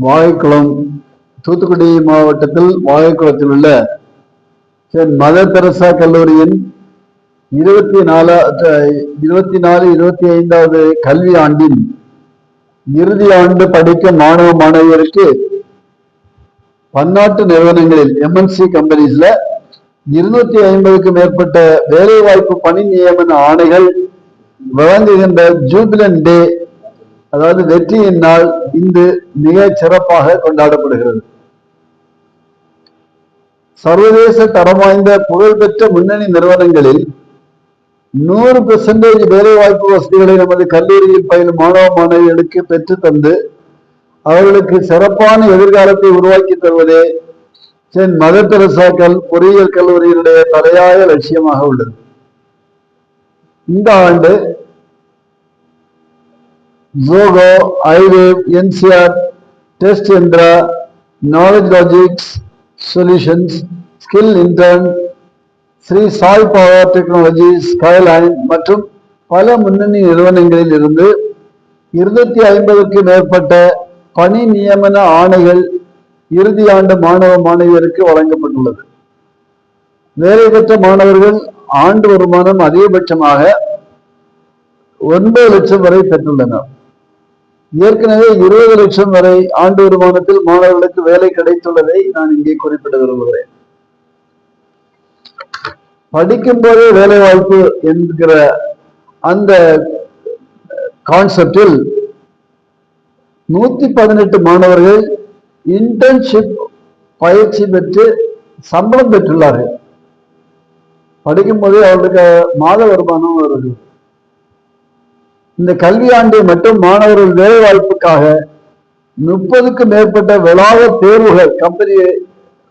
வாகைக்குளம், தூத்துக்குடி மாவட்டத்தில் வாகைக்குளத்தில் உள்ள mother Teresa கல்லூரியின் 24-25வது கல்வி ஆண்டின் இறுதி ஆண்டு படிக்கும் மாணவ மாணவியருக்கு பன்னாட்டு நிறுவனங்களில் எம்என்சி கம்பெனிஸ்ல 250க்கும் மேற்பட்ட வேலைவாய்ப்பு பணி நியமன ஆணைகள் வழங்குகின்ற ஜூபிலன் டே, அதாவது வெற்றியின் நாள் இன்று மிக சிறப்பாக கொண்டாடப்படுகிறது. சர்வதேச தரம் வாய்ந்த புகழ்பெற்ற முன்னணி நிறுவனங்களில் 100% வேலைவாய்ப்பு வசதிகளை நமது கல்லூரியில் பயிலும் மாணவ மாணவிகளுக்கு பெற்று தந்து அவர்களுக்கு சிறப்பான எதிர்காலத்தை உருவாக்கி தருவதே சென்ட் மதர் தெரசா பொறியியல் கல்லூரியினுடைய தலையாய லட்சியமாக உள்ளது. இந்த ஆண்டு Zoho, iWave, NCR, Test Yantra, Knowledge Logics Solutions, Skill Intern, Shri Sai Power Technology, Skyline மற்றும் பல முன்னணி நிறுவனங்களில் இருந்து 250க்கும் மேற்பட்ட பணி நியமன ஆணைகள் இறுதி ஆண்டு மாணவ மாணவியருக்கு வழங்கப்பட்டுள்ளது. வேலை பெற்ற மாணவர்கள் ஆண்டு வருமானம் அதிகபட்சமாக 9 லட்சம் வரை பெற்றுள்ளனர். ஏற்கனவே 20 லட்சம் வரை ஆண்டு வருமானத்தில் மாணவர்களுக்கு வேலை கிடைத்துள்ளதை நான் இங்கே குறிப்பிட விரும்புகிறேன். படிக்கும் போதே வேலை வாய்ப்பு என்கிற அந்த கான்செப்டில் 118 மாணவர்கள் இன்டர்ன்ஷிப் பயிற்சி பெற்று சம்பளம் பெற்றுள்ளார்கள். படிக்கும் போதே அவர்களுக்கு மாத வருமானம் வருது. இந்த கல்வியாண்டை மட்டும் மாணவர்கள் வேலை வாய்ப்புக்காக 30க்கும் மேற்பட்ட வளாக தேர்வுகள், கம்பெனி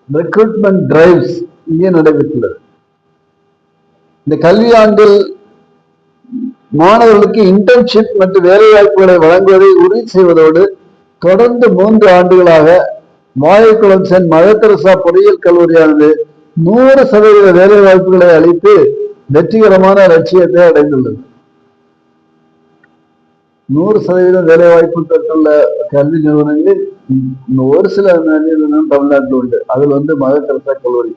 ரெக்ரூட்மெண்ட் டிரைவ்ஸ் இங்கே நடைபெற்றுள்ளது. இந்த கல்வியாண்டில் மாணவர்களுக்கு இன்டர்ன்ஷிப் மற்றும் வேலை வாய்ப்புகளை வழங்குவதை உறுதி செய்வதோடு தொடர்ந்து 3 ஆண்டுகளாக வாகைக்குளம் சென்ட் மதர் தெரசா பொறியியல் கல்லூரியானது 100% வேலை வாய்ப்புகளை அளித்து வெற்றிகரமான லட்சியத்தை அடைந்துள்ளது. 100% வேலை வாய்ப்பு பெற்றுள்ள கல்வி நிறுவனங்களில் ஒரு சில நிறுவனம் தமிழ்நாட்டில் உண்டு. அதில் மதர் தெரசா கல்லூரி.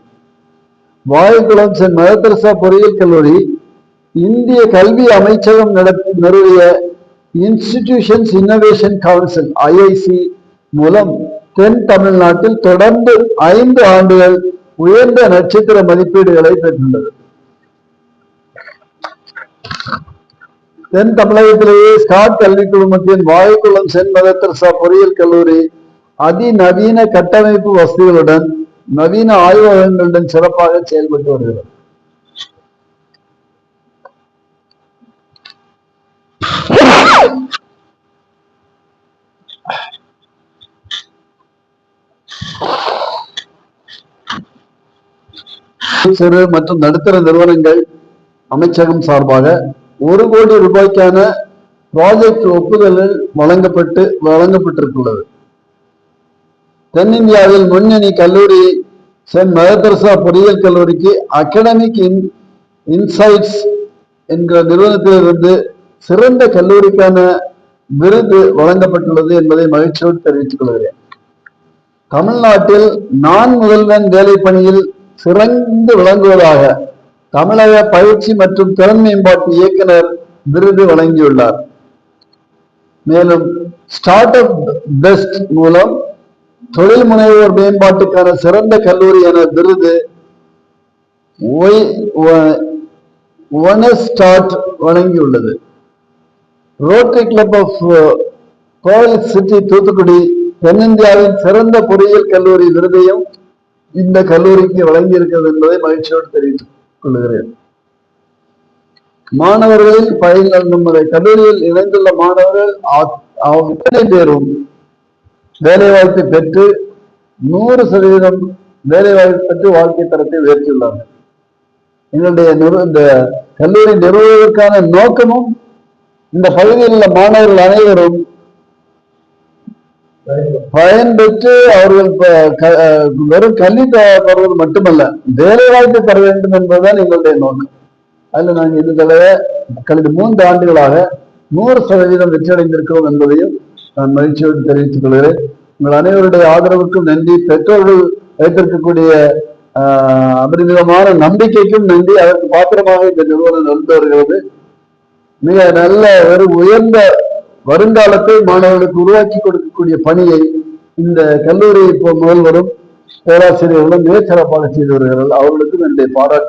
வாகைக்குளம் சென்ட் மதர் தெரசா பொறியியல் கல்லூரி இந்திய கல்வி அமைச்சகம் நிறுவிய இன்ஸ்டிடியூஷன்ஸ் இன்னோவேஷன் கவுன்சில் IIC மூலம் தென் தமிழ்நாட்டில் தொடர்ந்து 5 ஆண்டுகள் உயர்ந்த நட்சத்திர மதிப்பீடுகளை பெற்றுள்ளது. தென் தமிழகத்திலேயே ஸ்காட் கல்வி குழுமத்தின் வாகைக்குளம் சென்ட் மதர் தெரசா பொறியியல் கல்லூரி அதிநவீன கட்டமைப்பு வசதிகளுடன் நவீன ஆய்வகங்களுடன் சிறப்பாக செயல்பட்டு வருகிறது. சிறு மற்றும் நடுத்தர நிறுவனங்கள் அமைச்சகம் சார்பாக 1 கோடி ரூபாய்க்கான ப்ராஜெக்ட் ஒப்புதல்கள் வழங்கப்பட்டிருக்கிறது. தென்னிந்தியாவில் முன்னணி கல்லூரி சென்ட் மதர் தெரசா பொறியியல் கல்லூரிக்கு அகாடமிக் இன்சைட்ஸ் என்கிற நிறுவனத்திலிருந்து சிறந்த கல்லூரிக்கான விருது வழங்கப்பட்டுள்ளது என்பதை மகிழ்ச்சியோடு தெரிவித்துக் கொள்கிறேன். தமிழ்நாட்டில் நான் முதல்வன் வேலை பணியில் சிறந்து விளங்குவதாக தமிழக பயிற்சி மற்றும் திறன் மேம்பாட்டு இயக்குனர் விருது வழங்கியுள்ளார். மேலும் ஸ்டார்ட் அப் பெஸ்ட் மூலம் தொழில் முனைவோர் மேம்பாட்டுக்கான சிறந்த கல்லூரி என விருது ஒனஸ்டார்ட் வழங்கியுள்ளது. Rotary club of pearl city Thoothukudi தென்னிந்தியாவின் சிறந்த பொறியியல் கல்லூரி விருதையும் இந்த கல்லூரிக்கு வழங்கியிருக்கிறது என்பதை மகிழ்ச்சியோடு தெரிவித்துக் கொள்கிறேன். மாணவர்களில் நம்முடைய கல்லூரியில் இணைந்துள்ள மாணவர்கள் அத்தனை பேரும் வேலைவாய்ப்பை பெற்று 100% வேலைவாய்ப்பு பெற்று வாழ்க்கை தரத்தை உயர்த்தியுள்ளார்கள். எங்களுடைய இந்த கல்லூரி நிறுவுவதற்கான நோக்கமும் இந்த பகுதியில் உள்ள மாணவர்கள் அனைவரும் பயன்பெற்று அவர்கள் வெறும் கல்வி தருவது மட்டுமல்ல, வேலை வாய்ப்பு தர வேண்டும் என்பதுதான் எங்களுடைய நோக்கம். அதுல நாங்கள் இந்த தடவை கடந்த 3 ஆண்டுகளாக 100% வெற்றியடைந்திருக்கிறோம் என்பதையும் நான் மகிழ்ச்சியோடு தெரிவித்துக் கொள்கிறேன். உங்கள் அனைவருடைய ஆதரவுக்கும் நன்றி. பெற்றோர்கள் வைத்திருக்கக்கூடிய அபரிமிதமான நம்பிக்கைக்கும் நன்றி. அதற்கு பாத்திரமாக இந்த நிறுவனம் நடந்து வருகிறது. மிக நல்ல ஒரு உயர்ந்த வருங்காலத்தை மாணவர்களுக்கு உருவாக்கி கொடுக்கக்கூடிய பணியை இந்த கல்லூரி இப்போ முதல்வரும் பேராசிரியர்களும் மிகச் சிறப்பாக செய்து வருகிறார்கள். அவர்களுக்கும் என்னுடைய பாராட்டு.